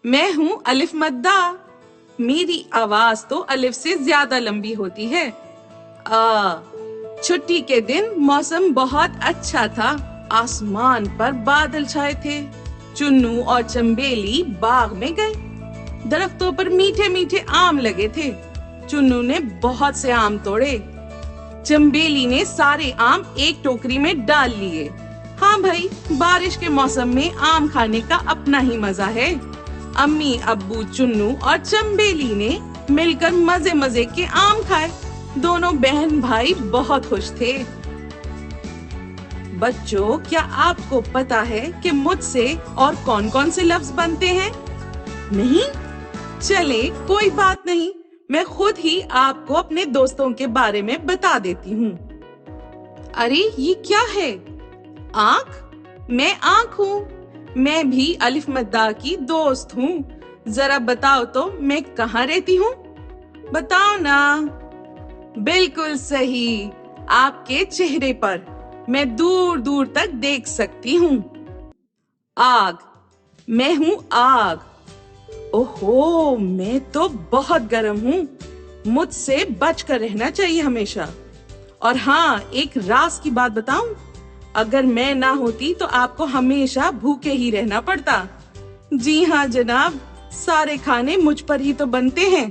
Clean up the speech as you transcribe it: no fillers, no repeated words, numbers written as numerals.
میں ہوں الف مدہ. میری آواز تو الف سے زیادہ لمبی ہوتی ہے. چھٹی کے دن موسم بہت اچھا تھا. آسمان پر بادل چھائے تھے. چنو اور چمبیلی باغ میں گئے. درختوں پر میٹھے میٹھے آم لگے تھے. چنو نے بہت سے آم توڑے. چمبیلی نے سارے آم ایک ٹوکری میں ڈال لیے. ہاں بھائی، بارش کے موسم میں آم کھانے کا اپنا ہی مزہ ہے. امی، ابو، چنو اور چمبیلی نے مل کر مزے مزے کے آم کھائے. دونوں بہن بھائی بہت خوش تھے. بچوں، کیا آپ کو پتا ہے کہ مجھ سے اور کون کون سے لفظ بنتے ہیں؟ نہیں؟ چلے کوئی بات نہیں، میں خود ہی آپ کو اپنے دوستوں کے بارے میں بتا دیتی ہوں. ارے یہ کیا ہے؟ آنکھ؟ میں آنکھ ہوں. میں بھی الف مدہ کی دوست ہوں. ذرا بتاؤ تو میں کہاں رہتی ہوں؟ بتاؤ نا. بالکل صحیح، آپ کے چہرے پر. میں دور دور تک دیکھ سکتی ہوں. آگ. میں ہوں آگ. اوہو، میں تو بہت گرم ہوں. مجھ سے بچ کر رہنا چاہیے ہمیشہ. اور ہاں، ایک راز کی بات بتاؤں؟ اگر میں نہ ہوتی تو آپ کو ہمیشہ بھوکے ہی رہنا پڑتا. جی ہاں جناب، سارے کھانے مجھ پر ہی تو بنتے ہیں.